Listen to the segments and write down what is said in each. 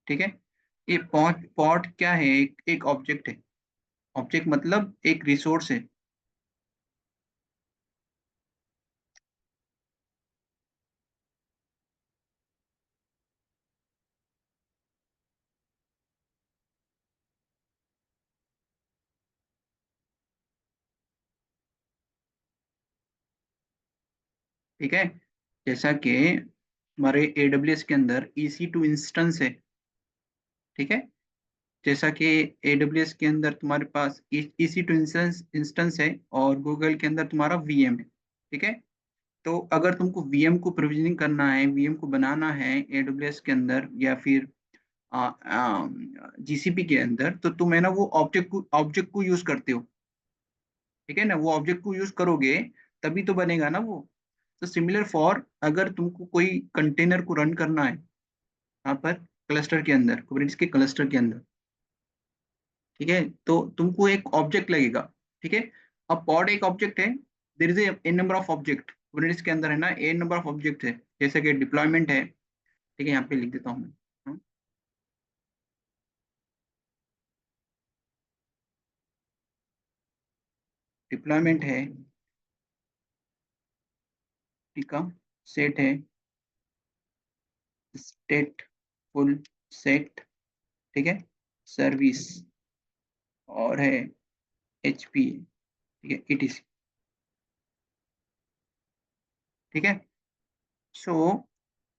ठीक है। ये पॉड पॉड क्या है, एक ऑब्जेक्ट है। ऑब्जेक्ट मतलब एक रिसोर्स है। ठीक है। जैसा कि हमारे AWS के अंदर EC2 इंस्टेंस है। ठीक है। जैसा कि AWS के अंदर तुम्हारे पास EC2 इंस्टेंस है, और गूगल के अंदर तुम्हारा VM है। ठीक है। तो अगर तुमको VM को प्रोविजनिंग करना है, VM को बनाना है AWS के अंदर या फिर GCP के अंदर, तो तुम है ना वो ऑब्जेक्ट को यूज करते हो। ठीक है ना, वो ऑब्जेक्ट को यूज करोगे तभी तो बनेगा ना वो। तो सिमिलर फॉर, अगर तुमको कोई कंटेनर को रन करना है यहाँ पर क्लस्टर के अंदर, कुबरनेटिस के क्लस्टर के अंदर, ठीक है, तो तुमको एक ऑब्जेक्ट लगेगा। ठीक है। अब पॉड एक ऑब्जेक्ट है, there is a number of object Kubernetes के अंदर है ना, ए नंबर ऑफ ऑब्जेक्ट है। जैसे कि डिप्लॉयमेंट है। ठीक है, यहाँ पे लिख देता हूँ मैं। डिप्लॉयमेंट है। ठीक है। सेट है। State full set. ठीक है। सर्विस, और है HP। ठीक है, ETC। ठीक है। सो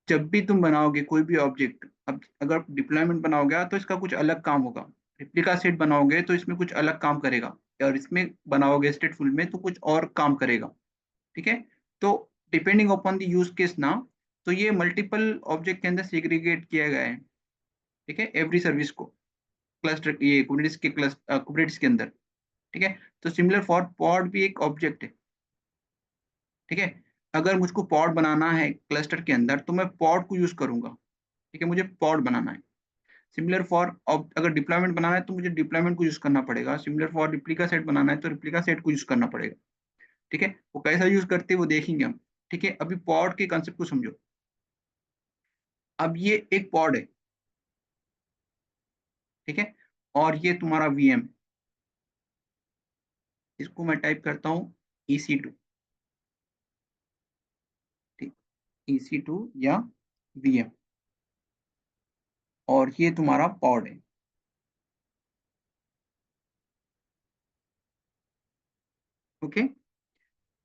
जब भी तुम बनाओगे कोई भी ऑब्जेक्ट, अब अगर डिप्लॉयमेंट बनाओगे तो इसका कुछ अलग काम होगा। रिप्लिका सेट बनाओगे तो इसमें कुछ अलग काम करेगा। और इसमें बनाओगे स्टेटफुल में तो कुछ और काम करेगा। ठीक है। तो depending upon the use case ना, तो ये मल्टीपल ऑब्जेक्ट के अंदर सेग्रीगेट किया गया है। ठीक है, एवरी सर्विस को क्लस्टर, ये कुबरनेटिस के कुबरनेटिस के अंदर। ठीक है। तो सिमिलर फॉर पॉड भी एक ऑब्जेक्ट है। ठीक है। अगर मुझको पॉड बनाना है क्लस्टर के अंदर तो मैं पॉड को यूज करूंगा। ठीक है, मुझे पॉड बनाना है। सिमिलर फॉर, अगर डिप्लॉयमेंट बनाना है तो मुझे डिप्लॉयमेंट को यूज करना पड़ेगा। सिमिलर फॉर रिप्लिका सेट बनाना है तो रिप्लिका सेट को यूज करना पड़ेगा। ठीक है। वो कैसा यूज करते हैं वो देखेंगे हम। ठीक है, अभी पॉड के कंसेप्ट को समझो। अब ये एक पॉड है। ठीक है। और ये तुम्हारा VM। इसको मैं टाइप करता हूँ EC2। ठीक, EC2 या VM। और ये तुम्हारा पॉड है। ओके।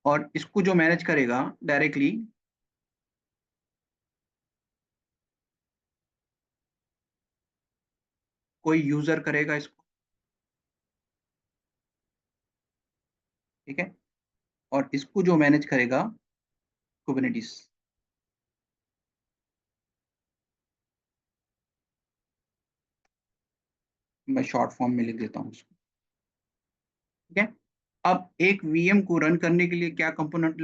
और इसको जो मैनेज करेगा डायरेक्टली, कोई यूजर करेगा इसको। ठीक है। और इसको जो मैनेज करेगा कुबरनेटिस। मैं शॉर्ट फॉर्म में लिख देता हूँ इसको। ठीक है। अब एक VM को रन करने के लिए क्या कंपोनेंट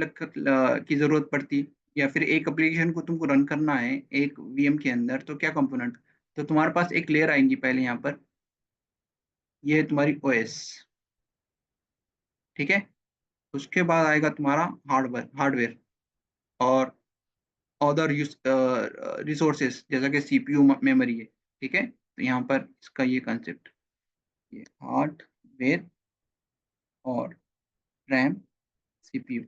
की जरूरत पड़ती है, या फिर एक एप्लीकेशन को तुमको रन करना है एक VM के अंदर तो क्या कंपोनेंट। तो तुम्हारे पास एक लेयर आएंगी पहले यहाँ पर। ये है तुम्हारी OS। ठीक है। उसके बाद आएगा तुम्हारा हार्डवेयर हार्डवेयर और अदर रिसोर्सेस जैसा कि CPU मेमोरी है। ठीक है, तो यहाँ पर इसका ये कंसेप्ट, ये हार्डवेयर और रैम, CPU।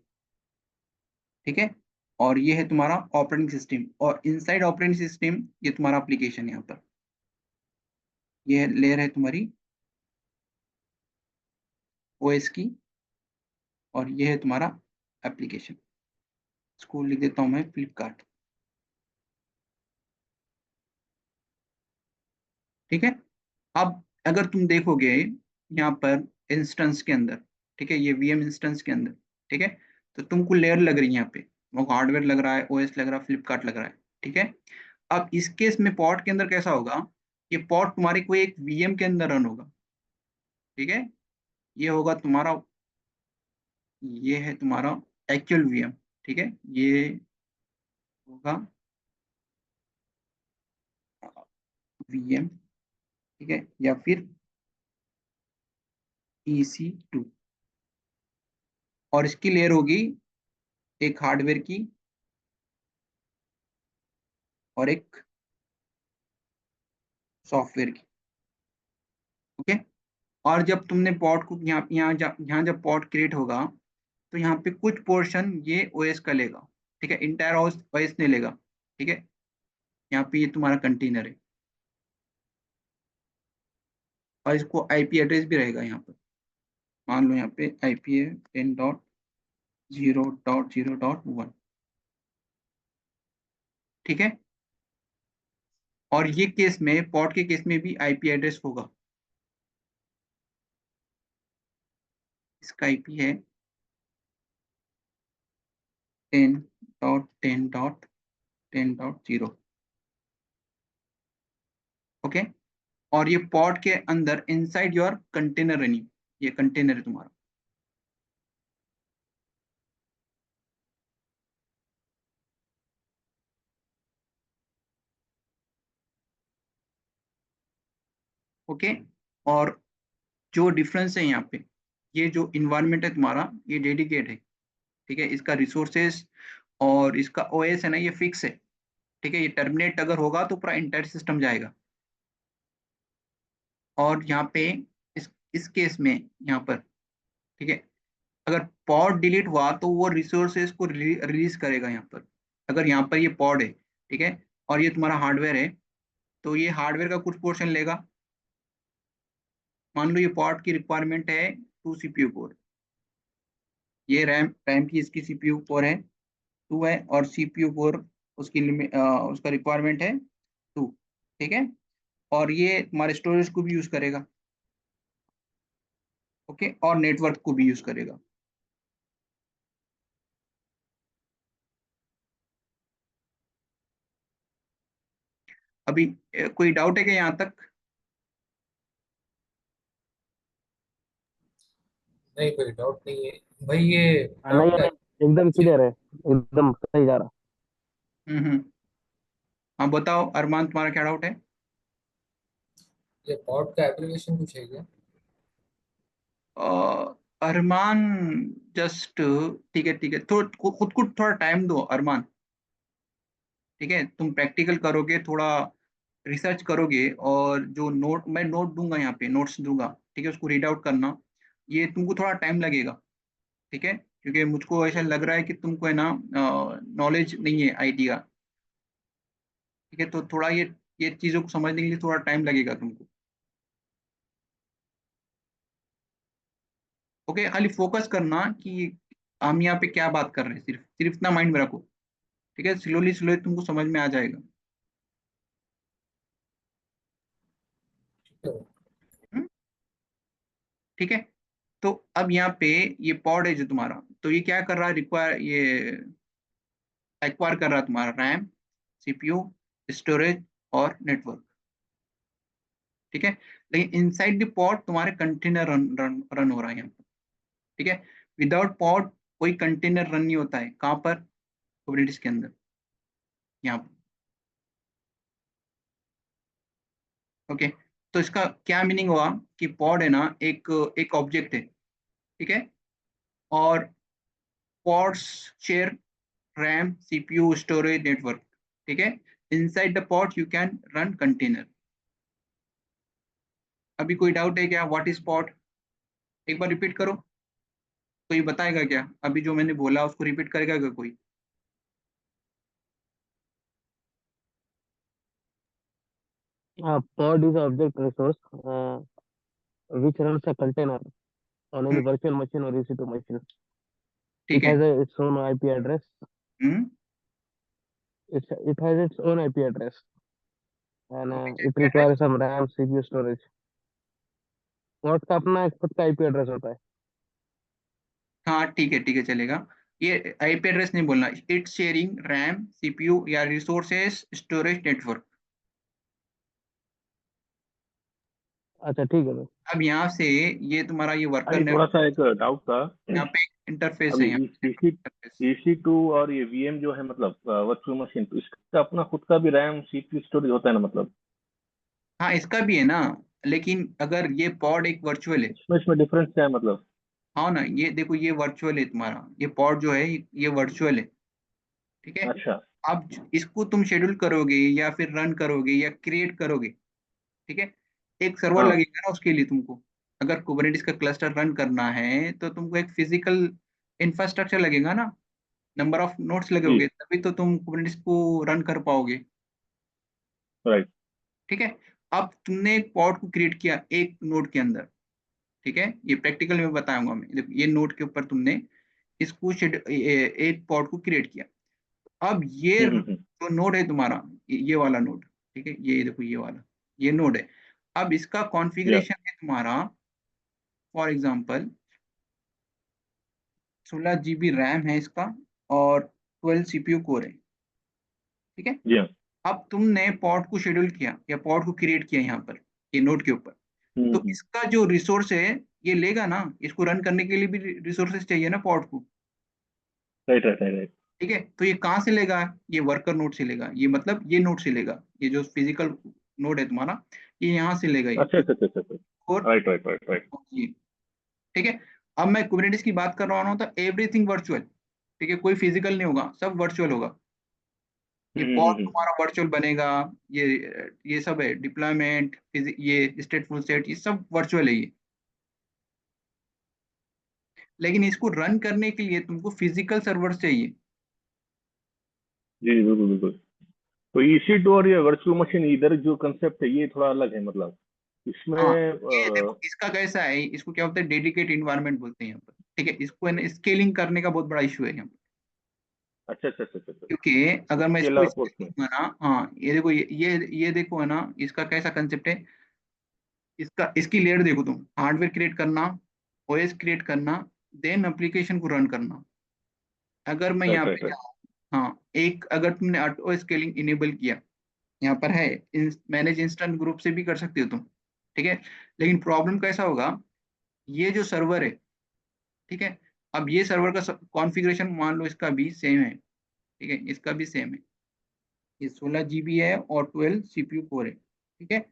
ठीक है। और ये है तुम्हारा ऑपरेटिंग सिस्टम, और इनसाइड ऑपरेटिंग सिस्टम ये तुम्हारा एप्लीकेशन यहाँ पर। ये लेयर है तुम्हारी OS की, और ये है तुम्हारा एप्लीकेशन। इसको लिख देता हूँ मैं फ्लिपकार्ट। ठीक है। अब अगर तुम देखोगे यहाँ पर इंस्टेंस के अंदर, ठीक है, ये VM इंस्टेंस के अंदर, ठीक है, तो तुमको लेयर लग रही है यहाँ पे। वो हार्डवेयर लग रहा है, OS लग रहा है, फ्लिपकार्ट लग रहा है। ठीक है। अब इस केस में पॉड के अंदर कैसा होगा, ये पॉड तुम्हारे कोई एक VM के अंदर रन होगा। ठीक है। ये होगा तुम्हारा, ये है तुम्हारा एक्चुअल VM। ठीक है। ये होगा VM। ठीक है, या फिर EC2। और इसकी लेयर होगी एक हार्डवेयर की और एक सॉफ्टवेयर की। ओके। और जब तुमने पॉड को यहाँ जब पॉड क्रिएट होगा तो यहाँ पे कुछ पोर्शन ये ओएस का लेगा। ठीक है, इंटायर ओएस नहीं लेगा। ठीक है, यहाँ पे ये तुम्हारा कंटेनर है और इसको आईपी एड्रेस भी रहेगा यहाँ पर। मान लो यहाँ पे आईपी है 10.0.0.1। ठीक है, और ये केस में पॉड के केस में भी आईपी एड्रेस होगा। इसका आईपी है 10.10.10.0। ओके, और ये पॉड के अंदर इनसाइड योर कंटेनर रनिंग, ये कंटेनर है तुम्हारा। ओके, और जो डिफरेंस है यहाँ पे, ये जो इन्वायरमेंट है तुम्हारा ये डेडिकेट है। ठीक है, इसका रिसोर्सेस और इसका ओएस है ना ये फिक्स है। ठीक है, ये टर्मिनेट अगर होगा तो पूरा इंटायर सिस्टम जाएगा। और यहाँ पे इस केस में यहाँ पर, ठीक है, अगर पॉड डिलीट हुआ तो वो रिसोर्सेज को रिलीज करेगा यहाँ पर। अगर यहाँ पर ये पॉड है, ठीक है, और ये तुम्हारा हार्डवेयर है, तो ये हार्डवेयर का कुछ पोर्शन लेगा। मान लो ये पॉड की रिक्वायरमेंट है 2 सीपीयू कोर, ये रैम रैम की इसकी सीपीयू कोर है 2 है, और सीपीयू कोर उसकी लिमिट उसका रिक्वायरमेंट है 2। ठीक है, और ये तुम्हारे स्टोरेज को भी यूज करेगा। ओके, और नेटवर्क को भी यूज करेगा। अभी कोई डाउट है क्या यहाँ तक? नहीं, कोई डाउट नहीं है भाई। ये नहीं पॉड का नहीं, एकदम क्लियर है, एकदम सही जा रहा। हम्म। हाँ बताओ अरमान, तुम्हारा क्या डाउट है? ये पॉड का एप्लीकेशन कुछ है क्या? अरमान, जस्ट ठीक है ठीक है, तो खुद को थोड़ा टाइम दो अरमान। ठीक है, तुम प्रैक्टिकल करोगे, थोड़ा रिसर्च करोगे, और जो नोट मैं नोट दूंगा यहाँ पे नोट्स दूंगा, ठीक है, उसको रीड आउट करना। ये तुमको थोड़ा टाइम लगेगा। ठीक है, क्योंकि मुझको ऐसा लग रहा है कि तुमको है ना नॉलेज नहीं है आईटी का। ठीक है, तो थोड़ा ये चीज़ों को समझने के लिए थोड़ा टाइम लगेगा तुमको। ओके, खाली फोकस करना कि हम यहाँ पे क्या बात कर रहे हैं, सिर्फ सिर्फ इतना माइंड में रखो। ठीक है, स्लोली स्लोली तुमको समझ में आ जाएगा। ठीक है। हम्म? ठीक है, तो अब यहाँ पे ये पॉड है जो तुम्हारा, तो ये क्या कर रहा है, रिक्वायर ये एक्वायर कर रहा है तुम्हारा रैम, सीपीयू, स्टोरेज और नेटवर्क। ठीक है, लेकिन इनसाइड द पॉड तुम्हारे कंटेनर रन हो रहा है यहाँ पर। ठीक है, विदाउट पॉड कोई कंटेनर रन नहीं होता है। कहाँ पर? कुबरनेटिस के अंदर, यहाँ पर। ओके, तो इसका क्या मीनिंग हुआ कि पॉड है ना एक एक ऑब्जेक्ट है। ठीक है, और pods share RAM, CPU, storage, network. ठीक है, inside the pod you can run container. अभी कोई डाउट है क्या, व्हाट इज पॉड? एक बार रिपीट करो। कोई बताएगा क्या? अभी जो मैंने बोला उसको रिपीट करेगा क्या कोई? Pod is object resource which runs a container on any hmm, virtual machine or EC2 machine. ठीक It है। has its own IP address. Hmm, It has its own IP address, and तो it IP address. requires some RAM, CPU storage. Pod का अपना एक खुद का IP address होता है। हाँ ठीक है चलेगा। ये आईपी एड्रेस नहीं बोलना, इट्स शेयरिंग रैम, सीपीयू या रिसोर्सेस, स्टोरेज, नेटवर्क। अच्छा ठीक है भाई। अब यहाँ से ये तुम्हारा ये वर्कर अरे थोड़ा सा एक डाउट था। यहाँ पे इंटरफेस है, अभी यहाँ पे ईसी इंटरफेस। ईसी2 और ये वीएम जो है मतलब वर्चुअल मशीन, तो इसका अपना खुद का भी रैम सीपीयू स्टोरेज होता है ना मतलब? हाँ इसका भी है ना, लेकिन अगर ये पॉड एक वर्चुअल है। इसमें डिफरेंस क्या है मतलब? हाँ ना, ये देखो ये वर्चुअल है तुम्हारा, ये पॉड जो है ये वर्चुअल है। ठीक है, अच्छा। अब इसको तुम शेड्यूल करोगे या फिर रन करोगे या क्रिएट करोगे, ठीक है। एक सर्वर हाँ लगेगा ना उसके लिए तुमको, अगर कुबरनेटिस का क्लस्टर रन करना है तो तुमको एक फिजिकल इंफ्रास्ट्रक्चर लगेगा ना, नंबर ऑफ नोड्स जी, लगोगे तभी तो तुम कुबरनेटिस को रन कर पाओगे। राइट। ठीक है। अब तुमने एक पॉड को क्रिएट किया एक नोड के अंदर, ठीक है, ये प्रैक्टिकल में बताऊंगा मैं। देखो ये नोड के ऊपर तुमने इसको एक पॉड को क्रिएट किया। अब ये हम्म। जो नोड है तुम्हारा, ये वाला नोड, ठीक है, ये देखो ये वाला, ये नोड है। अब इसका या कॉन्फ़िगरेशन है तुम्हारा, फॉर एग्जांपल 16 GB रैम है इसका, और 12 CPU कोर है। ठीक है। या अब तुमने पॉड को शेड्यूल किया या पॉड को क्रिएट किया यहाँ पर, ये नोड के ऊपर, तो हम्म। इसका जो रिसोर्स है ये लेगा ना, इसको रन करने के लिए भी रिसोर्सेज चाहिए ना पॉड को। Right right right right. ठीक है, तो ये कहाँ से लेगा, ये वर्कर नोड से लेगा, ये मतलब ये नोड से लेगा, ये जो फिजिकल नोड है तुम्हारा, ये यहाँ से लेगा ये। अच्छा अच्छा अच्छा अच्छा। और राइट राइट राइट राइट। ये, ठीक है। अब मैं कुबरनेटिस की बात कर रहा हूँ तो एवरीथिंग वर्चुअल, ठीक है, कोई फिजिकल नहीं होगा, सब वर्चुअल होगा। ये पॉड हम्म। तुम्हारा वर्चुअल बनेगा, ये सब है डिप्लॉयमेंट, ये स्टेटफुल सेट, ये सब वर्चुअल है ये। लेकिन इसको रन करने के लिए तुमको फिजिकल सर्वर चाहिए। जी जी, बिल्कुल बिल्कुल। तो EC2 और ये वर्चुअल मशीन, इधर जो कंसेप्ट है ये थोड़ा अलग है, मतलब इसमें हाँ, ये देखो इसका कैसा है, इसको क्या बोलते हैं, डेडिकेट इन्वायरमेंट बोलते हैं यहाँ पर। ठीक है, इसको स्केलिंग करने का बहुत बड़ा इशू है यहाँ पर। अच्छा अच्छा अच्छा अच्छा। क्योंकि अगर मैं स्केल इसको अप scale उसमें। करूंगा ना, हाँ ये देखो ये देखो है ना, इसका कैसा कंसेप्ट है, इसका इसकी लेयर देखो तुम, हार्डवेयर क्रिएट करना, ओएस क्रिएट करना, देन एप्लीकेशन को रन करना। अगर मैं यहाँ राइट पे राइट राइट। जाऊँ, हाँ एक अगर तुमने ऑटो स्केलिंग इनेबल किया, यहाँ पर है, मैनेज इंस्टेंट ग्रुप से भी कर सकते हो तुम। ठीक है। लेकिन प्रॉब्लम कैसा होगा, ये जो सर्वर है, ठीक है, अब ये सर्वर का कॉन्फ़िगरेशन मान लो इसका भी सेम है, ठीक है, इसका भी सेम है, ये 16 GB है और 12 CPU कोर है। ठीक है।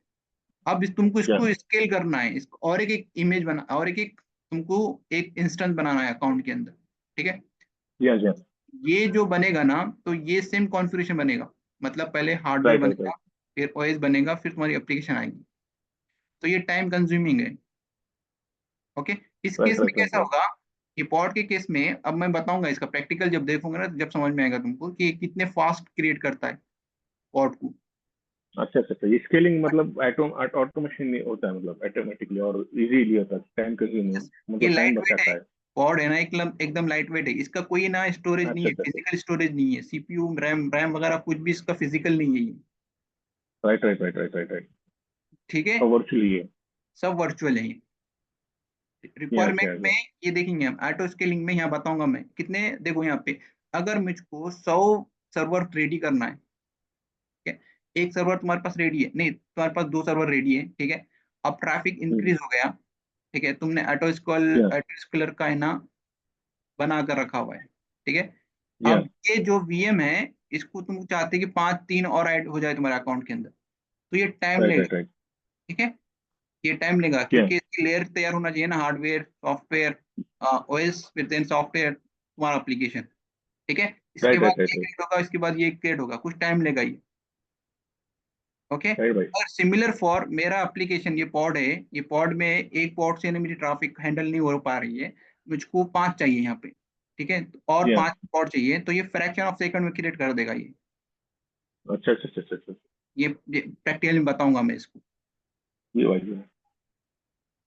अब तुमको क्या? इसको स्केल करना है, इसको और एक इमेज बना, और एक तुमको एक इंस्टेंस बनाना है अकाउंट के अंदर। ठीक है। या ये जो बनेगा ना, तो ये सेम कॉन्फ़िगरेशन बनेगा, मतलब पहले हार्डवेयर राइट राइट बनेगा, राइट फिर ओएस बनेगा, फिर तुम्हारी एप्लीकेशन आएगी। तो ये टाइम कंज्यूमिंग है। ओके। इस केस राइट में राइट राइट कैसा राइट। होगा, ये पॉड के केस में अब मैं बताऊंगा इसका प्रैक्टिकल, जब देखोगे ना जब समझ में आएगा तुमको कि ये कितने फास्ट क्रिएट करता है पॉड को। अच्छा अच्छा अच्छा, स्केलिंग मतलब ऑटोमेशन नहीं होता है, मतलब ऑटोमेटिकली और इजीली होता है, टाइम कंज्यूमिंग, ये मतलब टाइम लाइट वेट है, बचाता है। पॉड है ना, एकदम लाइट वेट है, इसका कोई ना स्टोरेज नहीं अच्छा है, अच्छा अच्छा। फिजिकल स्टोरेज नहीं है, सीपीयू रैम रैम वगैरह कुछ भी इसका फिजिकल नहीं है ये। Right right right right right right. ठीक है। और वर्चुअली है। सब वर्चुअल है ये। यस रिक्वायरमेंट यस में यस। ये देखेंगे हम ऑटो स्केलिंग में, यहाँ बताऊंगा मैं कितने, देखो यहाँ पे अगर मुझको 100 सर्वर रेडी करना है, ठीक है, एक सर्वर तुम्हारे पास रेडी है, नहीं तुम्हारे पास दो सर्वर रेडी है, ठीक है, अब ट्रैफिक इंक्रीज हो गया, ठीक है, तुमने या ऑटो स्केलर का है ना बना कर रखा हुआ है, ठीक है। या अब ये जो वीएम है, इसको तुम चाहते हैं कि 5 3 और ऐड हो जाए तुम्हारे अकाउंट के अंदर, तो ये टाइम राइट लेगा। Right right. ठीक है, ये टाइम लेगा या क्योंकि इसकी लेयर तैयार होना चाहिए ना, हार्डवेयर सॉफ्टवेयर, ओएस फिर देन सॉफ्टवेयर तुम्हारा एप्लीकेशन। ठीक है, इसके राइट राइट बाद राइट ये राइट क्रिएट होगा, इसके बाद ये क्रिएट होगा, कुछ टाइम लेगा ये। ओके। राइट भाई। और सिमिलर फॉर मेरा एप्लीकेशन, ये पॉड है, ये पॉड में एक पॉड से ना मेरी ट्रैफिक हैंडल नहीं हो पा रही है, मुझको 5 चाहिए यहाँ पे। ठीक है, और या 5 पॉड चाहिए, तो ये फ्रैक्शन ऑफ सेकंड में क्रिएट कर देगा ये। अच्छा अच्छा अच्छा अच्छा अच्छा। ये प्रैक्टिकली बताऊंगा मैं इसको। ये भाई ये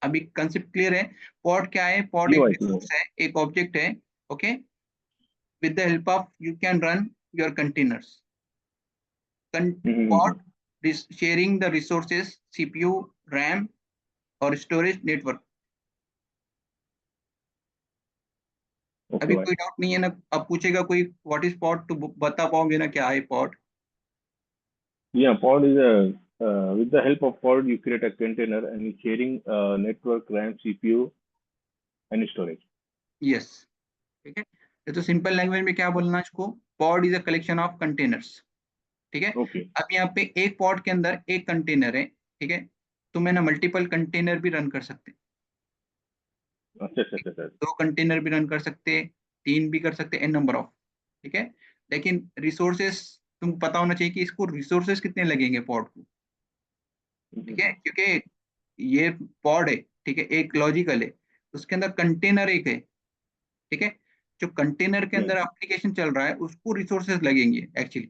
अभी कंसेप्ट क्लियर है। पॉड क्या है, पॉड ये एक भाई ये। रिसोर्स है, एक ऑब्जेक्ट है। Okay. With the help of you can run your containers, hmm. Pod sharing the resources CPU RAM और स्टोरेज नेटवर्क। ओके अभी भाई। कोई डाउट नहीं है ना, अब पूछेगा कोई व्हाट इज पॉड, तो बता पाओगे ना क्या है pod. Yeah, pod is a with the help of pod you create a container and it's sharing network, RAM, CPU and storage. Yes. ठीक है, ये तो सिंपल लैंग्वेज में क्या बोलना है इसको, pod is a collection of containers. ठीक है। Okay. अब यहाँ पे एक पॉड के अंदर एक कंटेनर है, ठीक है, तो मैं ना मल्टीपल कंटेनर भी रन कर सकते हैं, अच्छा अच्छा अच्छा अच्छा। 2 कंटेनर भी रन कर सकते, 3 भी कर सकते, एन नंबर ऑफ। ठीक है। लेकिन रिसोर्सेस तुमको पता होना चाहिए कि इसको रिसोर्सेस कितने लगेंगे पॉड को। ठीक है, क्योंकि ये पॉड है, ठीक है, एक लॉजिकल है, उसके अंदर कंटेनर एक है, ठीक है। जो कंटेनर के Yeah. अंदर एप्लीकेशन चल रहा है उसको रिसोर्सेज लगेंगे एक्चुअली,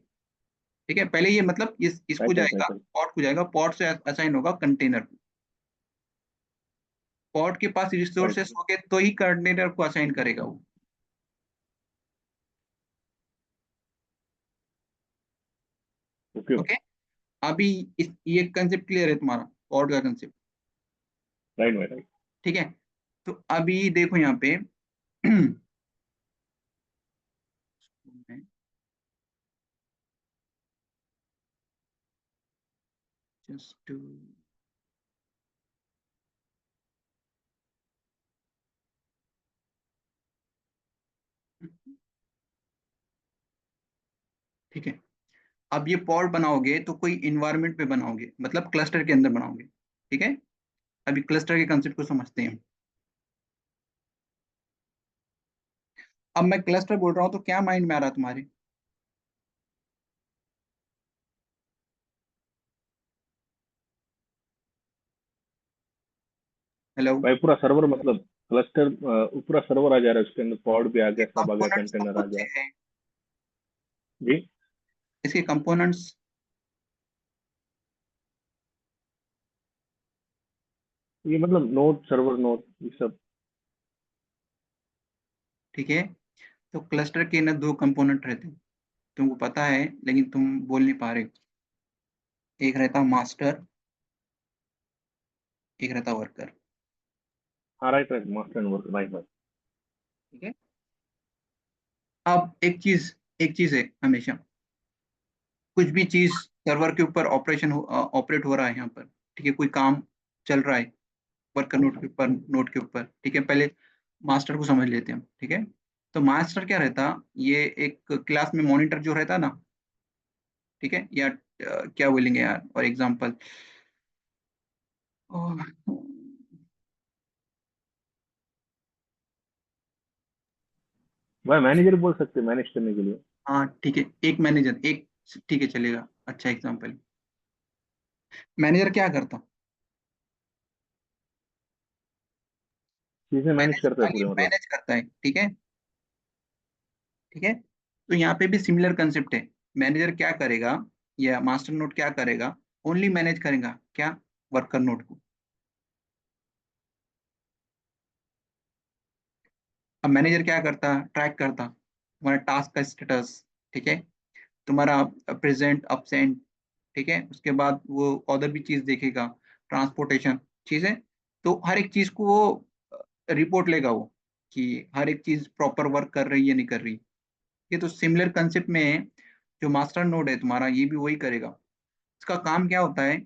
ठीक है। पहले ये मतलब इसको Right, right, जाएगा, right, right. पॉड को जाएगा, पॉड से असाइन होगा कंटेनर, पॉड के पास Right. रिसोर्सेस होंगे तो ही कंटेनर को असाइन करेगा वो। Okay. ओके, अभी ये कंसेप्ट क्लियर है तुम्हारा, पॉड का कंसेप्ट, Right, right, right. ठीक है। तो अभी देखो यहाँ पे जस्ट ठीक है। अब ये पॉड बनाओगे तो कोई इन्वायरमेंट पे बनाओगे, मतलब क्लस्टर के अंदर बनाओगे, ठीक है। अभी क्लस्टर के कंसेप्ट को समझते हैं। अब मैं क्लस्टर बोल रहा हूँ तो क्या माइंड में आ रहा है तुम्हारे? हेलो। भाई पूरा सर्वर मतलब क्लस्टर, पूरा सर्वर आ जा रहा है, उसके अंदर पॉड भी आ गया, सब आ गया, कंपोनेंट्स कौन कंटेनर आ कौन गया। से हैं जी। इसके कंपोनेंट्स? ये मतलब नोड, सर्वर नोड, ये सब। ठीक है, तो क्लस्टर के ना दो कंपोनेंट रहते हैं, तुमको पता है लेकिन तुम बोल नहीं पा रहे हो। एक रहता मास्टर, एक रहता वर्कर, हाँ, right right, master and work, right right. ठीक है। अब एक चीज है हमेशा, कुछ भी चीज सर्वर के ऊपर ऑपरेट हो रहा है यहाँ पर, ठीक है, कोई काम चल रहा है वर्कर नोड के ऊपर, नोड के ऊपर, ठीक है। पहले मास्टर को समझ लेते हैं हम, ठीक है। तो मास्टर क्या रहता, ये एक क्लास में मॉनिटर जो रहता ना, ठीक है, या क्या बोलेंगे यार और एग्जांपल, भाई मैनेजर बोल सकते हैं मैनेज करने के लिए। हाँ ठीक है, एक मैनेजर, एक, ठीक है चलेगा, अच्छा एग्जांपल। मैनेजर क्या करता, चीजें मैनेज मैनेज, करता है खाली पूरे, मतलब। मैनेज करता है, ठीक है, ठीक है। तो यहाँ पे भी सिमिलर कंसेप्ट है, मैनेजर क्या करेगा या मास्टर नोड क्या करेगा, ओनली मैनेज करेगा क्या, वर्कर नोड को। अब मैनेजर क्या करता, ट्रैक करता तुम्हारा टास्क का स्टेटस, ठीक है, तुम्हारा प्रेजेंट अब्सेंट, ठीक है, उसके बाद वो अदर भी चीज देखेगा, ट्रांसपोर्टेशन चीज है, तो हर एक चीज को वो रिपोर्ट लेगा वो, कि हर एक चीज प्रॉपर वर्क कर रही है नहीं कर रही। ये तो सिमिलर कंसेप्ट में जो मास्टर नोड है तुम्हारा ये भी वही करेगा। इसका काम क्या होता है,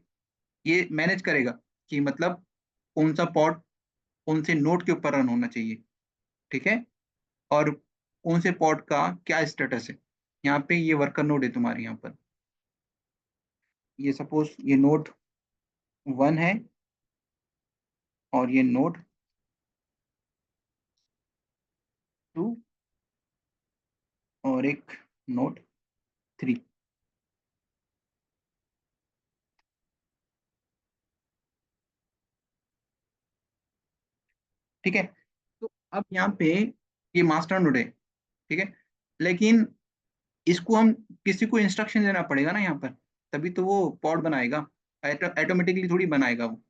ये मैनेज करेगा कि मतलब कौन सा पॉड कौन से नोड के ऊपर रन होना चाहिए, ठीक है, और कौन से पॉड का क्या स्टेटस है। यहाँ पे ये वर्कर नोड है तुम्हारे यहाँ पर, ये सपोज ये नोड 1 है और ये नोड 2 और एक नोड 3, ठीक है। तो अब यहाँ पे ये मास्टर नोड है, ठीक है, लेकिन इसको हम किसी को इंस्ट्रक्शन देना पड़ेगा ना यहाँ पर, तभी तो वो पॉड बनाएगा, ऑटोमेटिकली थोड़ी बनाएगा वो,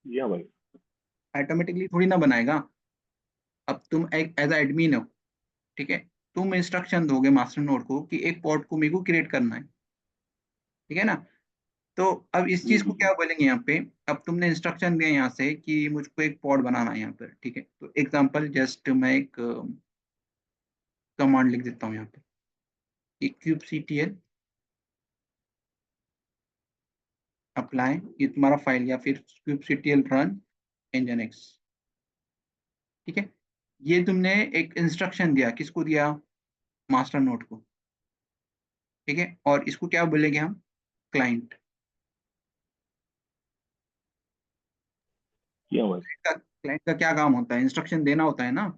या भाई। ऑटोमेटिकली थोड़ी ना बनाएगा। अब तुम एक एज एडमिन हो, ठीक है, तुम इंस्ट्रक्शन दोगे मास्टर नोड को कि एक पॉड को मेरे को क्रिएट करना है, ठीक है ना। तो अब इस चीज को क्या बोलेंगे यहाँ पे, अब तुमने इंस्ट्रक्शन दिया यहाँ से कि मुझको एक पॉड बनाना है यहाँ पर, ठीक है, तो एग्जांपल जस्ट मैं एक कमांड लिख देता हूँ यहाँ पे, एक kubectl अप्लाई, ये तुम्हारा फाइल, या फिर kubectl रन nginx, ठीक है। ये तुमने एक इंस्ट्रक्शन दिया, किसको दिया, मास्टर नोड को, ठीक है, और इसको क्या बोलेंगे हम, क्लाइंट। या भाई। क्लाइंट का क्या काम होता है, इंस्ट्रक्शन देना होता है ना,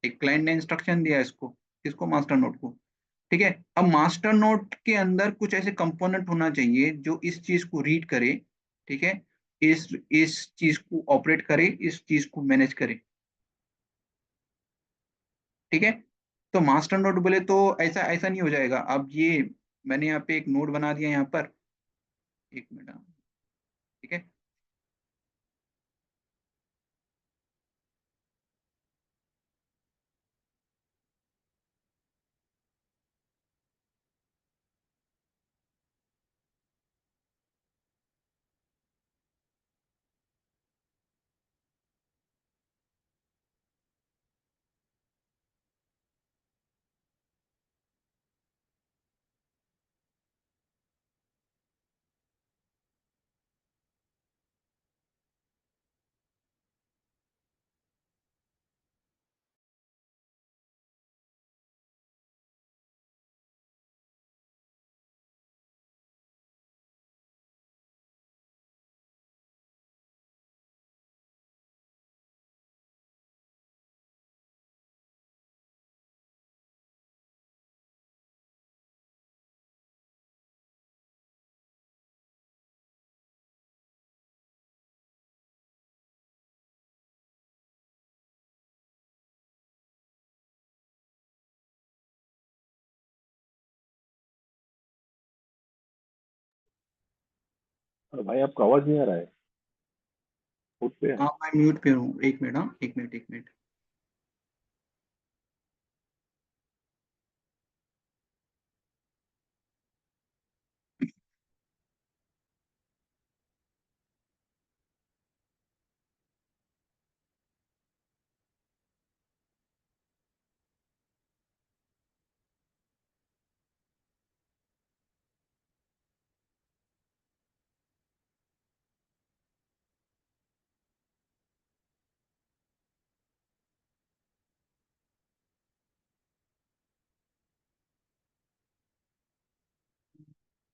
एक क्लाइंट ने इंस्ट्रक्शन दिया इसको, किसको, मास्टर नोड को। ठीक है, अब मास्टर नोड के अंदर कुछ ऐसे कंपोनेंट होना चाहिए जो इस चीज को रीड करे। ठीक है, इस चीज को ऑपरेट करे, इस चीज को मैनेज करे। ठीक है, तो मास्टर नोड बोले तो ऐसा ऐसा नहीं हो जाएगा। अब ये मैंने यहाँ पे एक नोड बना दिया यहाँ पर, एक मिनट। ठीक है, और भाई आपका आवाज नहीं आ रहा है, फुट पे है। हाँ मैं म्यूट पे हूँ, एक मिनट, हाँ एक मिनट, एक मिनट।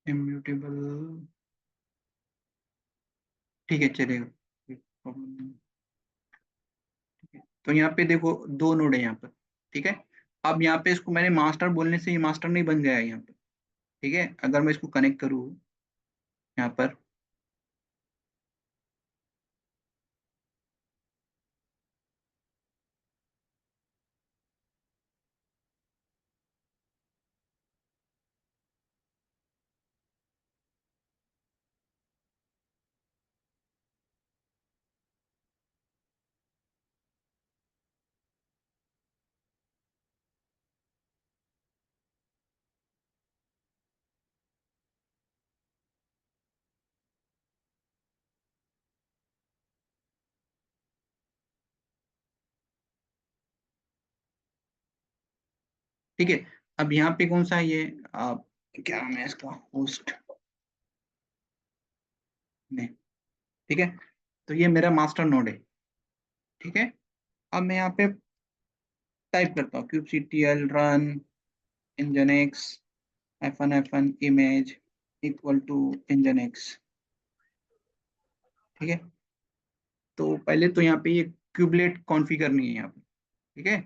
इम्यूटेबल, ठीक है चलेगा, कोई प्रॉब्लम नहीं। ठीक है, तो यहाँ पे देखो दो नोड है यहाँ पर। ठीक है, अब यहाँ पे इसको मैंने मास्टर बोलने से ये मास्टर नहीं बन गया है यहाँ पे। ठीक है, अगर मैं इसको कनेक्ट करूँ यहाँ पर, ठीक है, अब यहाँ पे कौन सा है ये, क्या नाम है इसका, होस्ट में। ठीक है, तो ये मेरा मास्टर नोड है। ठीक है, अब मैं यहाँ पे टाइप करता हूँ kubectl run nginx -f1 image equal to nginx। ठीक है, तो पहले तो यहाँ पे ये क्यूबलेट कॉन्फ़िगर नहीं है यहाँ पे। ठीक है,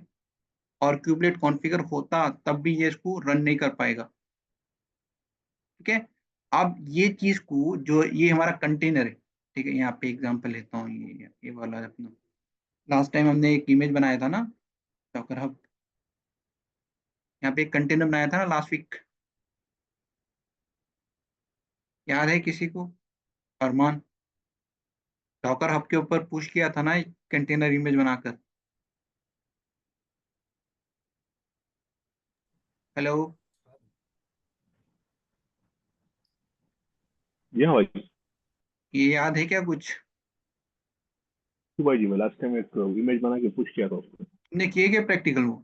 और क्यूबलेट कॉन्फ़िगर होता तब भी ये इसको रन नहीं कर पाएगा। ठीक है, अब ये चीज को, जो ये हमारा कंटेनर है। ठीक है, यहाँ पे एग्जांपल लेता हूँ, ये वाला अपना लास्ट टाइम हमने एक इमेज बनाया था ना, डॉकर हब। यहाँ पे एक कंटेनर बनाया था ना लास्ट वीक, याद है किसी को, अरमान? डॉकर हब के ऊपर पुश किया था ना एक कंटेनर इमेज बनाकर। हेलो, जी हाँ भाई। ये याद है क्या कुछ? तो भाई जी मैं लास्ट टाइम एक इमेज बना के पुश किया था उसको। तुमने किए क्या प्रैक्टिकल वो?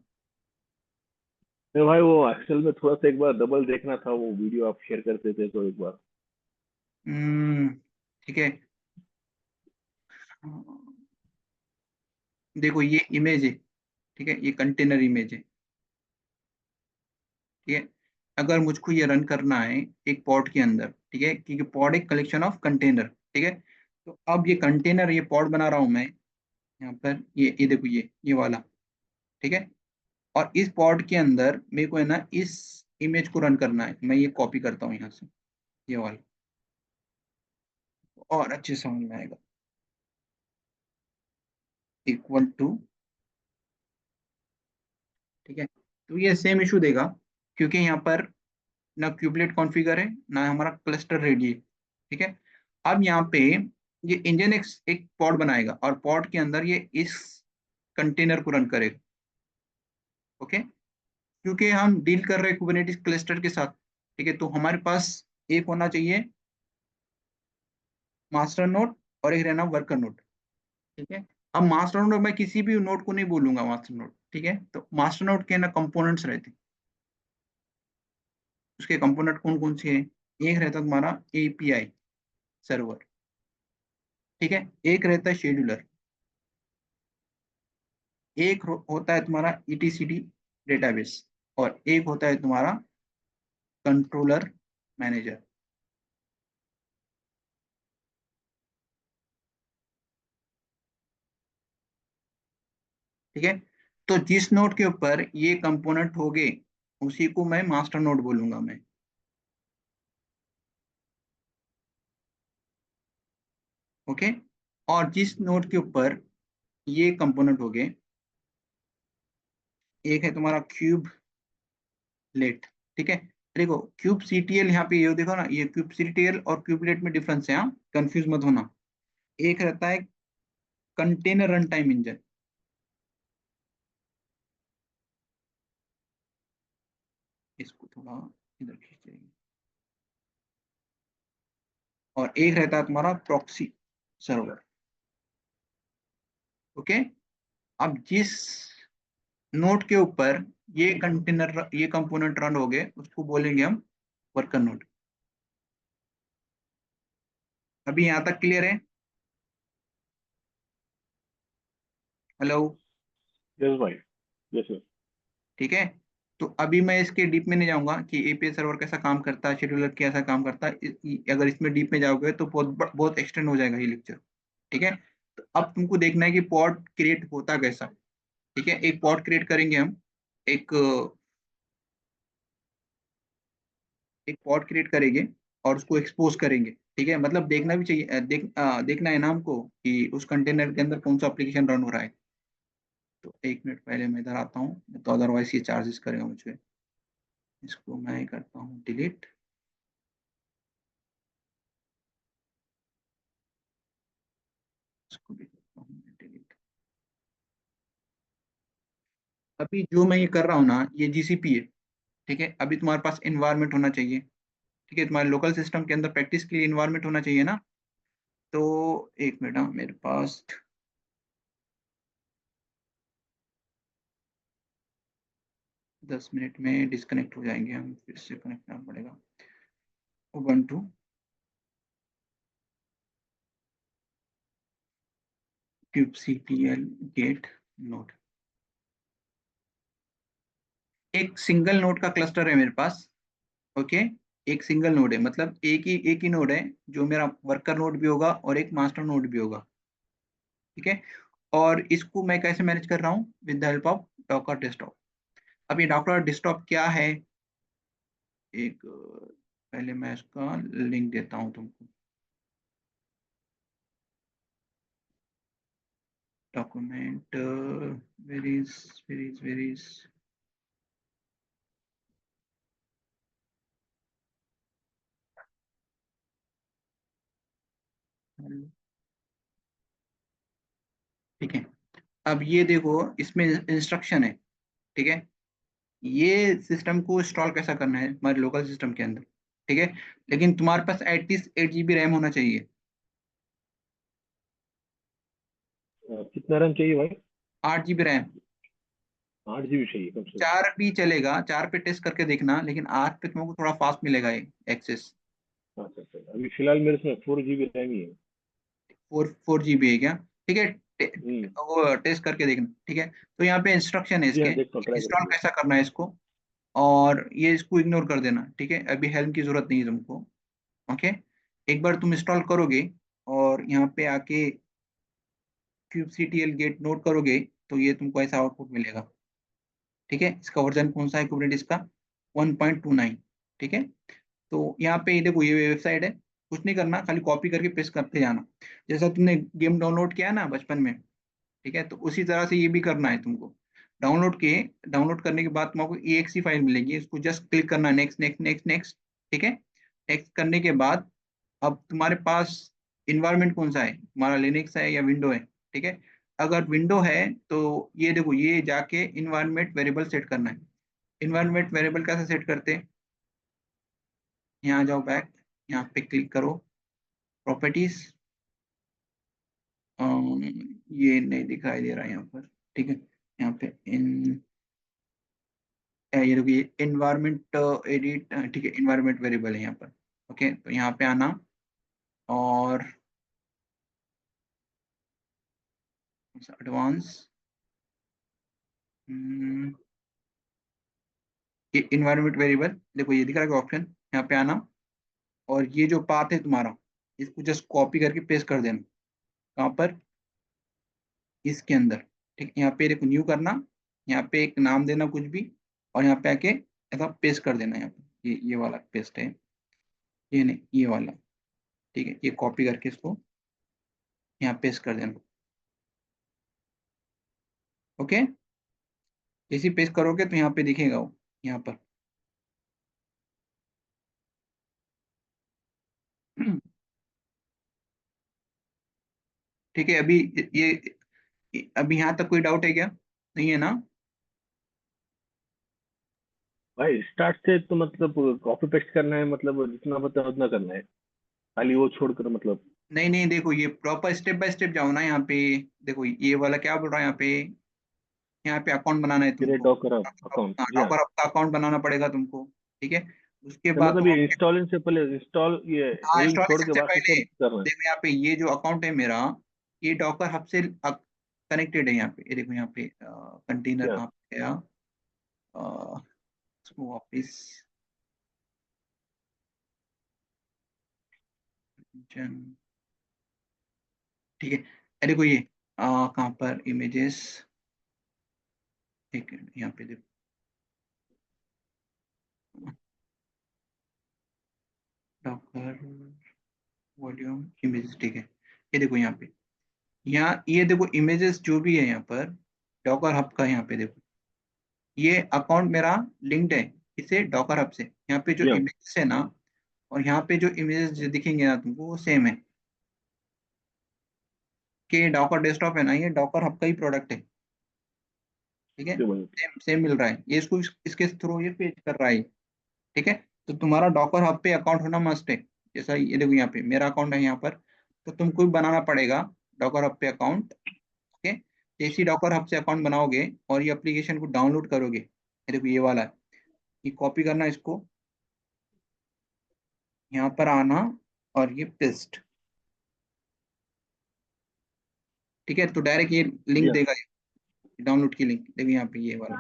नहीं भाई, वो एक्चुअल में थोड़ा सा एक बार डबल देखना था, वो वीडियो आप शेयर करते थे तो एक बार। हम्म, ठीक है, देखो ये इमेज है। ठीक है, ये कंटेनर इमेज है। ठीक है, अगर मुझको ये रन करना है एक पॉड के अंदर, ठीक है, क्योंकि पॉड एक कलेक्शन ऑफ कंटेनर। ठीक है, तो अब ये कंटेनर, ये पॉड बना रहा हूं मैं यहाँ पर, ये देखो ये वाला। ठीक है, और इस पॉड के अंदर मेरे को है ना इस इमेज को रन करना है। मैं ये कॉपी करता हूँ यहाँ से, ये वाला, और अच्छे से समझ में आएगा। इक्वल टू, ठीक है, तो ये सेम इशू देगा, क्योंकि यहाँ पर ना क्यूबलेट कॉन्फ़िगर है ना हमारा क्लस्टर रेडी है। ठीक है, अब यहाँ पे ये इंजन एक पॉड बनाएगा और पॉड के अंदर ये इस कंटेनर को रन करेगा। ओके, क्योंकि हम डील कर रहे हैं कुबरनेटिस क्लस्टर के साथ। ठीक है, तो हमारे पास एक होना चाहिए मास्टर नोड और एक रहना वर्कर नोड। ठीक है, अब मास्टर नोड मैं किसी भी नोड को नहीं बोलूंगा मास्टर नोड। ठीक है, तो मास्टर नोड के ना कंपोनेंट्स रहते हैं। उसके कंपोनेंट कौन कौन से हैं? एक रहता है तुम्हारा एपीआई सर्वर, ठीक है, एक रहता है शेड्यूलर, एक होता है तुम्हारा ईटीसीडी डेटाबेस, और एक होता है तुम्हारा कंट्रोलर मैनेजर। ठीक है, तो जिस नोड के ऊपर ये कंपोनेंट होंगे उसी को मैं मास्टर नोड बोलूंगा मैं। ओके, और जिस नोड के ऊपर ये कंपोनेंट होंगे, एक है तुम्हारा क्यूब लेट। ठीक है, देखो क्यूब सीटीएल, यहाँ पे ये देखो ना, ये क्यूब सीटीएल और क्यूबलेट में डिफरेंस है, हाँ, कंफ्यूज मत होना। एक रहता है कंटेनर रन टाइम इंजन, इसको थोड़ा इधर खींचेंगे, और एक रहता है तुम्हारा प्रॉक्सी सर्वर। ओके, अब जिस नोड के ऊपर ये कंपोनेंट रन हो गए उसको बोलेंगे हम वर्कर नोड। अभी यहाँ तक क्लियर है? Hello? Yes, bhai. Yes, sir. ठीक है, तो अभी मैं इसके डीप में नहीं जाऊंगा कि एपीआई सर्वर कैसा काम करता है, शेड्यूलर कैसा काम करता है। अगर इसमें डीप में जाओगे तो बहुत एक्सटेंड हो जाएगा ये लेक्चर। ठीक है, तो अब तुमको देखना है कि पॉड क्रिएट होता कैसा। ठीक है, एक पॉड क्रिएट करेंगे हम, एक एक पॉड क्रिएट करेंगे और उसको एक्सपोज करेंगे। ठीक है, मतलब देखना भी चाहिए, देखना है ना हमको कि उस कंटेनर के अंदर कौन सा एप्लीकेशन रन हो रहा है। तो एक मिनट पहले मैं इधर आता हूँ, तो अदरवाइज ये चार्जेस करेगा मुझे। इसको मैं करता हूँ डिलीट, इसको भी करता हूँ डिलीट। अभी जो मैं ये कर रहा हूँ ना, ये जीसीपी है। ठीक है, अभी तुम्हारे पास इन्वायरमेंट होना चाहिए। ठीक है, तुम्हारे लोकल सिस्टम के अंदर प्रैक्टिस के लिए इन्वायरमेंट होना चाहिए ना। तो एक मिनट, हाँ, मेरे पास 10 मिनट में डिस्कनेक्ट हो जाएंगे हम, फिर से कनेक्ट करना पड़ेगा। उबंटू kubectl गेट नोड, एक सिंगल नोड का क्लस्टर है मेरे पास। ओके, एक सिंगल नोड है, मतलब एक ही नोड है जो मेरा वर्कर नोड भी होगा और एक मास्टर नोड भी होगा। ठीक है, और इसको मैं कैसे मैनेज कर रहा हूँ? With the help of Docker desktop. अब ये डॉकर डेस्कटॉप क्या है? पहले मैं इसका लिंक देता हूँ तुमको। डॉक्यूमेंट, वेर इज ठीक है, अब ये देखो इसमें इंस्ट्रक्शन है। ठीक है, ये सिस्टम को इंस्टॉल कैसा करना है हमारे लोकल सिस्टम के अंदर। ठीक है, लेकिन तुम्हारे पास एटलीस्ट 8 GB रैम होना चाहिए। कितना रन चाहिए भाई? 8 GB रैम। 8 GB चाहिए कम से कम। 4 भी चलेगा, 4 पे टेस्ट करके देखना, लेकिन 8 पे तुमको थोड़ा फास्ट मिलेगा ये एक्सेस। अच्छा अच्छा, अभी फिलहाल मेरे इसमें 4 GB रैम ही है। 4 4 GB है क्या? ठीक है, हम्म। वो टेस्ट करके देखना। ठीक है, तो यहाँ पे इंस्ट्रक्शन है जी इसके, हाँ, देखता हूँ, ट्राई इंस्टॉल करूंगा। कैसा करना है इसको, और ये इसको इग्नोर कर देना। ठीक है, अभी हेल्प की जरूरत नहीं है तुमको। ओके, एक बार तुम इंस्टॉल करोगे और यहाँ पे आके kubectl गेट नोट करोगे तो ये तुमको ऐसा आउटपुट मिलेगा। ठीक है, इसका वर्जन कौन सा है कुबरनेटिस का, 1.29। ठीक है, तो यहाँ पे देखो ये वेबसाइट है, कुछ नहीं करना, खाली कॉपी करके पेस्ट करते जाना, जैसा तुमने गेम डाउनलोड किया ना बचपन में। ठीक है, तो उसी तरह से ये भी करना है तुमको। डाउनलोड करने के बाद तुमको EXE फाइल मिलेगी, इसको जस्ट क्लिक करना, नेक्स्ट नेक्स्ट नेक्स्ट नेक्स्ट। ठीक है, नेक्स्ट करने के बाद अब तुम्हारे पास इन्वायरमेंट कौन सा है, तुम्हारा लिनक्स है या विंडो है। ठीक है, अगर विंडो है तो ये देखो, ये जाके इन्वायरमेंट वेरिएबल सेट करना है। इन्वायरमेंट वेरिएबल कैसे सेट करते हैं, यहाँ जाओ बैक, यहाँ पे क्लिक करो, प्रॉपर्टीज, ये नहीं दिखाई दे रहा है यहाँ पर। ठीक है, यहाँ पे ये देखो, ये इन्वायरमेंट एडिट, ठीक है, इन्वायरमेंट वेरिएबल है यहाँ पर। ओके, तो यहाँ पे आना, और एडवांस, ये इन्वायरमेंट वेरिएबल, देखो ये दिख रहा है ऑप्शन, यहाँ पे आना, और ये जो पाथ है तुम्हारा, इसको जस्ट कॉपी करके पेस्ट कर देना, कहाँ पर, इसके अंदर। ठीक, यहाँ पे देखो न्यू करना, यहाँ पे एक नाम देना कुछ भी, और यहाँ पे आके ऐसा पेस्ट कर देना, यहाँ पे ये वाला पेस्ट है, ये नहीं, ये वाला। ठीक है, ये कॉपी करके इसको यहाँ पेस्ट कर देना। ओके, जैसे पेस्ट करोगे तो यहाँ पे दिखेगा वो, यहाँ पर। ठीक है, अभी यहाँ तक कोई डाउट है क्या, नहीं है ना। भाई स्टार्ट से तो मतलब कॉपी पेस्ट करना है, मतलब जितना पता है उतना करना है, खाली वो छोड़कर मतलब। नहीं नहीं, देखो ये प्रॉपर स्टेप बाय स्टेप जाओ ना, यहाँ पे देखो ये वाला क्या बोल रहा है, यहाँ पे अकाउंट बनाना है क्रिएट तुमको। डॉकर अकाउंट, हाँ, जी हाँ। डॉकर आपका अकाउंट बनाना पड़ेगा तुमको। ठीक है, उसके तो बाद मतलब तुम ये इंस्टॉलिंग से पहले इंस्टॉल, ये हाँ, यही छोड़ इंस्टॉलेशन के से बाकी पहले सब करना है। देखो, यहाँ पे ये जो अकाउंट है मेरा, ये डॉकर हब से कनेक्टेड है। यहाँ पे ये देखो, यहाँ पे कंटेनर क्या? कहाँ पे गया, अ, इसको वापिस, ठीक है, अरे देखो ये कहाँ पर इमेजेस, एक मिनट, यहाँ पे देखो, डॉकर वॉल्यूम इमेजेस। ठीक है, ये देखो यहाँ पे, यहाँ ये देखो इमेजेस जो भी है यहाँ पर, डॉकर हब का, यहाँ पे देखो ये अकाउंट मेरा लिंक्ड है इसे डॉकर हब से। यहाँ पे जो जी हाँ। इमेजेस है ना, और यहाँ पे जो इमेजेस दिखेंगे ना तुमको, वो सेम है, कि डॉकर डेस्कटॉप है ना, ये डॉकर हब का ही प्रोडक्ट है। ठीक है, जी भाई। सेम सेम मिल रहा है, ये इसको इसके थ्रू ये पेज कर रहा है। ठीक है, तो तुम्हारा डॉकर हब पे अकाउंट होना मस्ट है। जैसा ये देखो, यहाँ पे मेरा अकाउंट है यहाँ पर, तो तुमको भी बनाना पड़ेगा डॉकर हब पे अकाउंट। ओके, जैसे डॉकर हब से अकाउंट बनाओगे और ये एप्लीकेशन को डाउनलोड करोगे, ये देखो ये वाला है, ये कॉपी करना इसको, यहाँ पर आना, और ये पेस्ट। ठीक है, तो डायरेक्ट ये जी लिंक हाँ। देगा, डाउनलोड की लिंक देखो, यहाँ पे ये वाला।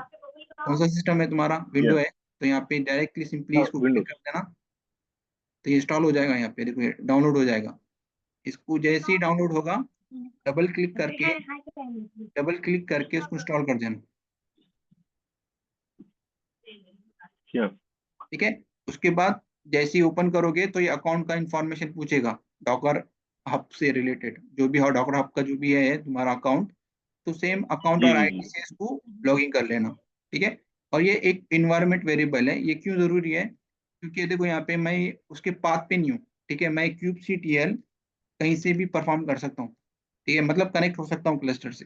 कौन सा सिस्टम है तुम्हारा, जी विंडो हाँ। है, तो यहाँ पे डायरेक्टली सिंपली हाँ इसको क्लिक कर विंडोज। देना, तो ये इंस्टॉल हो जाएगा। यहाँ पे देखो, ये डाउनलोड हो जाएगा। इसको जैसे ही डाउनलोड होगा, डबल क्लिक करके उसको इंस्टॉल कर देना। जी हाँ। ठीक है, उसके बाद जैसे ही ओपन करोगे तो ये अकाउंट का इंफॉर्मेशन पूछेगा, डॉकर हब से रिलेटेड जो भी हो, डॉकर हब का जो भी है तुम्हारा अकाउंट, तो सेम अकाउंट जी और जी आईडी जी। से इसको लॉगिन कर लेना। ठीक है, और ये एक इन्वायरमेंट वेरिएबल है, ये क्यों जरूरी है, क्योंकि देखो यहाँ पे मैं उसके पाथ पे नहीं हूँ। ठीक है, मैं kubectl कहीं से भी परफॉर्म कर सकता हूँ। ठीक है, मतलब कनेक्ट हो सकता हूँ क्लस्टर से।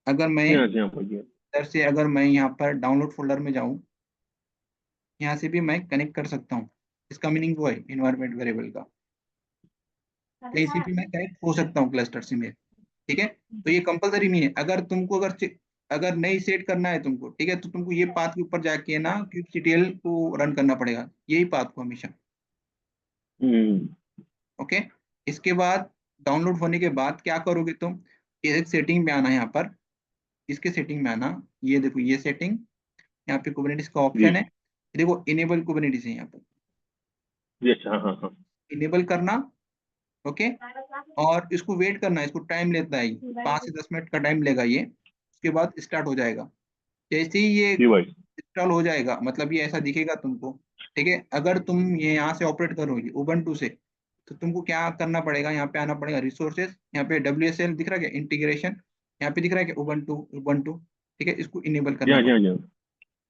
अगर मैं जी हाँ। जी हाँ भाई। इधर से, अगर मैं यहाँ पर डाउनलोड फोल्डर में जाऊँ, यहाँ से भी मैं कनेक्ट कर सकता हूँ। इसका मीनिंग वो है इन्वायरमेंट वेरिएबल का, कहीं से भी मैं कनेक्ट हो सकता हूँ क्लस्टर से मेरे। ठीक है, तो ये कंपलसरी नहीं है, अगर तुमको अगर नहीं सेट करना है तुमको, ठीक है, तो तुमको ये पाथ के ऊपर जाके ना kubectl को रन करना पड़ेगा, यही पाथ को हमेशा। हम्म। ओके, इसके बाद डाउनलोड होने के बाद क्या करोगे तुम, एक सेटिंग में आना, यहाँ पर इसके सेटिंग में आना, ये देखो ये सेटिंग, यहाँ पे कुबरनेटिस का जी ऑप्शन है, देखो इनेबल कुबरनेटिस है यहाँ पर, जी। अच्छा, हाँ हाँ हाँ। इनेबल करना। ओके, और इसको वेट करना है, इसको टाइम लेता है, 5 से 10 मिनट का टाइम लेगा ये, उसके बाद स्टार्ट हो जाएगा। जैसे ही ये डिवाइस। इंस्टॉल हो जाएगा, मतलब ये ऐसा दिखेगा तुमको, ठीक है। अगर तुम ये यहाँ से ऑपरेट करोगे उबंटू से, तो तुमको क्या करना पड़ेगा, यहाँ पे आना पड़ेगा रिसोर्सेज, यहाँ पे WSL दिख रहा है, इंटीग्रेशन, यहाँ पे दिख रहा है कि उबंटू उबंटू, ठीक है, इसको इनेबल जी करना हाँ, जी हाँ, पड़ेगा। जी हाँ।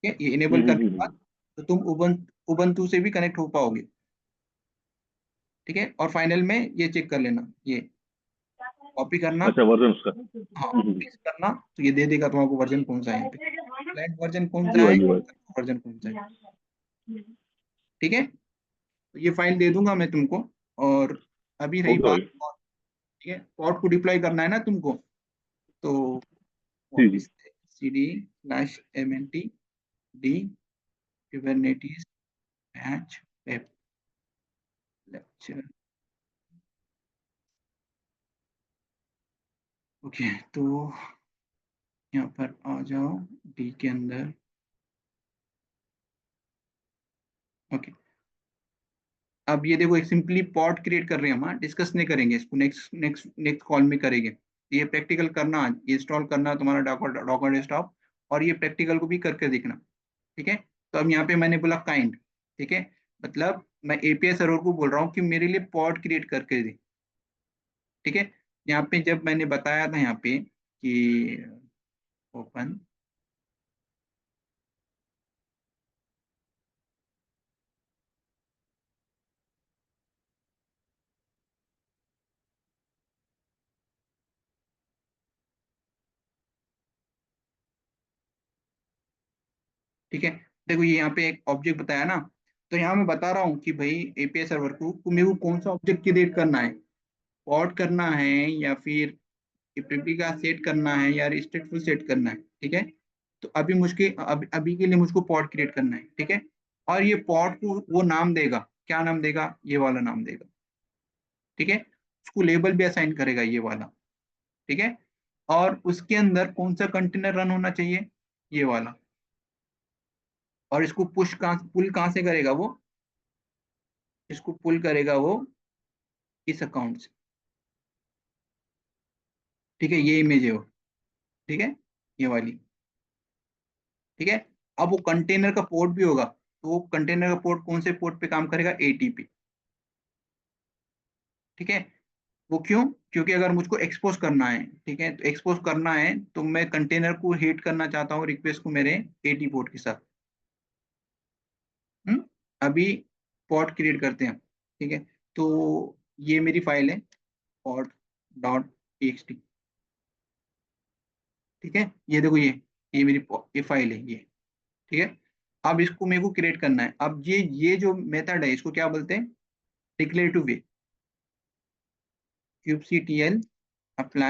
ठीक है, ये इनेबल करने के बाद हम्म। तो तुम उबंटू से भी कनेक्ट हो पाओगे। ठीक है, और फाइनल में ये चेक कर लेना, ये कॉपी करना, अच्छा, वर्जन उसका। हाँ पेस्ट करना, तो ये दे देगा तुमको वर्जन कौन सा है, यहाँ पे क्लाइंट वर्जन कौन सा जी है, भाई, जी भाई। वर्जन कौन सा है। ठीक है, तो ये फाइल दे दूंगा मैं तुमको। और अभी रही ओके बात, भाई। ठीक है, पॉड को डिप्लॉय करना है ना तुमको, तो जी व्हाट जी। Is cd/mnt d kubernetes patch web lecture। Okay, तो यहाँ पर आ जाओ, डी के अंदर। ओके, अब ये देखो, एक सिंपली पॉड क्रिएट कर रहे हैं हम, डिस्कस नहीं करेंगे इसको, नेक्स्ट नेक्स्ट नेक्स्ट कॉल में करेंगे। ये प्रैक्टिकल करना, ये इंस्टॉल करना तुम्हारा डॉकर डेस्कटॉप, और ये प्रैक्टिकल को भी करके देखना। ठीक है, तो अब यहाँ पे मैंने बोला काइंड, ठीक है, मतलब मैं एपीआई सर्वर को बोल रहा हूँ कि मेरे लिए पॉड क्रिएट करके दे। ठीक है, यहाँ पे जब मैंने बताया था यहाँ पे कि ओपन, ठीक है, देखो ये यहाँ पे एक ऑब्जेक्ट बताया ना, तो यहाँ मैं बता रहा हूँ कि भाई एपीआई सर्वर को मेरे को कौन सा ऑब्जेक्ट क्रिएट करना है, पॉड करना है या फिर रेप्लिका सेट करना है या स्टेटफुल सेट करना है। ठीक है, तो अभी अभी के लिए मुझको पॉड क्रिएट करना है। ठीक है, और ये पॉड को वो नाम देगा, क्या नाम देगा, ये वाला नाम देगा। ठीक है, उसको लेबल भी असाइन करेगा ये वाला। ठीक है, और उसके अंदर कौन सा कंटेनर रन होना चाहिए, ये वाला। और इसको पुल कहाँ से करेगा वो, इसको पुल करेगा वो इस अकाउंट से। ठीक है, ये इमेज है वो, ठीक है, ये वाली। ठीक है, अब वो कंटेनर का पोर्ट भी होगा, तो वो कंटेनर का पोर्ट कौन से पोर्ट पे काम करेगा, ATP। ठीक है, वो क्यों, क्योंकि अगर मुझको एक्सपोज करना है, ठीक है, तो एक्सपोज करना है तो मैं कंटेनर को हिट करना चाहता हूँ रिक्वेस्ट को मेरे 80 पोर्ट के साथ। अभी पोर्ट क्रिएट करते हैं। ठीक है, तो ये मेरी फाइल है, port.txt। ठीक है, ये देखो, ये मेरी ये फाइल है ये। ठीक है, अब इसको मेरे को क्रिएट करना है। अब ये जो मेथड है इसको क्या बोलते हैं, डिक्लेरेटिव वे, kubectl अप्लाई